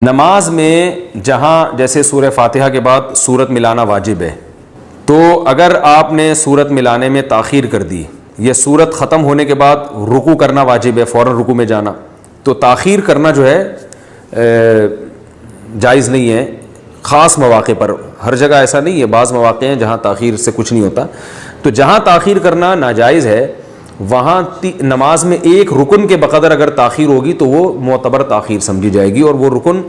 نماز میں جہاں جیسے سورہ فاتحہ کے بعد سورت ملانا واجب ہے، تو اگر آپ نے سورت ملانے میں تاخیر کر دی، یہ سورت ختم ہونے کے بعد رکوع کرنا واجب ہے، فوراً رکوع میں جانا، تو تاخیر کرنا جو ہے جائز نہیں ہے خاص مواقع پر۔ ہر جگہ ایسا نہیں ہے، بعض مواقع ہیں جہاں تاخیر سے کچھ نہیں ہوتا، تو جہاں تاخیر کرنا ناجائز ہے وہاں نماز میں ایک رکن کے بقدر اگر تاخیر ہوگی تو وہ معتبر تاخیر سمجھی جائے گی، اور وہ رکن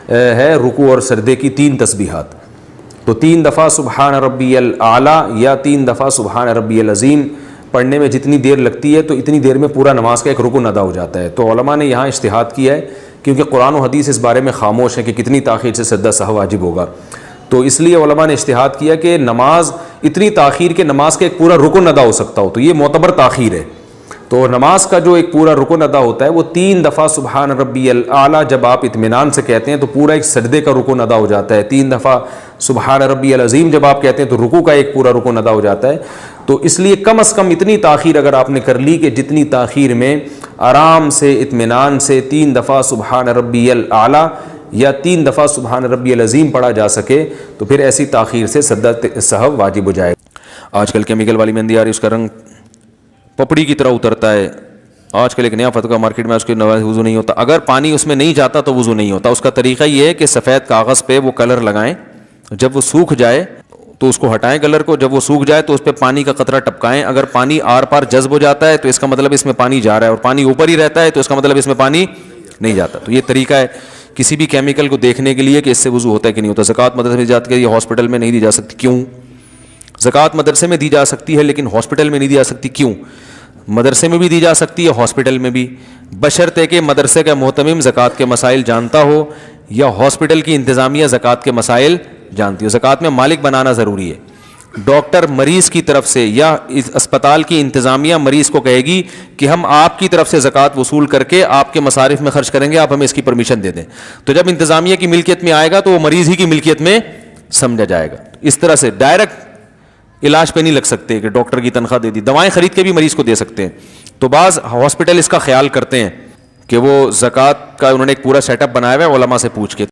ہے رکوع اور سجدے کی 3 تسبیحات۔ تو 3 دفعہ سبحان ربی الاعلی یا 3 دفعہ سبحان ربی العظیم پڑھنے میں جتنی دیر لگتی ہے تو اتنی دیر میں پورا نماز کا ایک رکن ادا ہو جاتا ہے۔ تو علماء نے یہاں اجتہاد کیا ہے، کیونکہ قرآن و حدیث اس بارے میں خاموش ہے کہ کتنی تاخیر سے سجدہ سہو واجب ہوگا، تو اس لیے علماء نے اجتہاد کیا کہ نماز اتنی تاخیر کے نماز کا ایک پورا رکن ادا ہو سکتا ہو، تو یہ معتبر تاخیر ہے۔ تو نماز کا جو ایک پورا رکن ادا ہوتا ہے وہ 3 دفعہ سبحان ربی الاعلی جب آپ اطمینان سے کہتے ہیں تو پورا ایک سجدے کا رکن ادا ہو جاتا ہے، 3 دفعہ سبحان ربی العظیم جب آپ کہتے ہیں تو رکوع کا ایک پورا رکن ادا ہو جاتا ہے۔ تو اس لیے کم از کم اتنی تاخیر اگر آپ نے کر لی کہ جتنی تاخیر میں آرام سے اطمینان سے 3 دفعہ سبحان ربی الاعلی یا 3 دفعہ سبحان ربی العظیم پڑھا جا سکے، تو پھر ایسی تاخیر سے سجدہ سہو واجب ہو جائے گا۔ آج کل کیمیکل والی مہندی آ رہی ہے، اس کا رنگ پپڑی کی طرح اترتا ہے۔ آج کل ایک نیا فتویٰ مارکیٹ میں، اس کے وضو نہیں ہوتا، اگر پانی اس میں نہیں جاتا تو وضو نہیں ہوتا۔ اس کا طریقہ یہ ہے کہ سفید کاغذ پہ وہ کلر لگائیں، جب وہ سوکھ جائے تو اس کو ہٹائیں کلر کو، جب وہ سوکھ جائے تو اس پہ پانی کا قطرہ ٹپکائیں، اگر پانی آر پار جذب ہو جاتا ہے تو اس کا مطلب اس میں پانی جا رہا ہے، اور پانی اوپر ہی رہتا ہے تو اس کا مطلب اس میں پانی نہیں جاتا۔ تو یہ طریقہ ہے کسی بھی کیمیکل کو دیکھنے کے لیے کہ اس سے وضو ہوتا ہے کہ نہیں ہوتا۔ زکوٰۃ مدرسے میں جاتی ہے، یہ ہاسپٹل میں نہیں دی جا سکتی، کیوں؟ زکوٰۃ مدرسے میں دی جا سکتی ہے لیکن ہاسپٹل میں نہیں دی جا سکتی، کیوں؟ مدرسے میں بھی دی جا سکتی ہے، ہاسپٹل میں بھی، بشرطے کہ مدرسے کا محتمم زکوٰۃ کے مسائل جانتا ہو یا ہاسپٹل کی انتظامیہ زکوٰۃ کے مسائل جانتی ہو۔ زکوٰۃ میں مالک بنانا ضروری ہے۔ ڈاکٹر مریض کی طرف سے یا اسپتال کی انتظامیہ مریض کو کہے گی کہ ہم آپ کی طرف سے زکوٰۃ وصول کر کے آپ کے مصارف میں خرچ کریں گے، آپ ہمیں اس کی پرمیشن دے دیں، تو جب انتظامیہ کی ملکیت میں آئے گا تو وہ مریض ہی کی ملکیت میں سمجھا جائے گا۔ اس طرح سے ڈائریکٹ علاج پہ نہیں لگ سکتے کہ ڈاکٹر کی تنخواہ دے دی، دوائیں خرید کے بھی مریض کو دے سکتے ہیں۔ تو بعض ہاسپٹل اس کا خیال کرتے ہیں کہ وہ زکوٰۃ کا انہوں نے ایک پورا سیٹ اپ بنایا ہوا ہے علماء سے پوچھ کے۔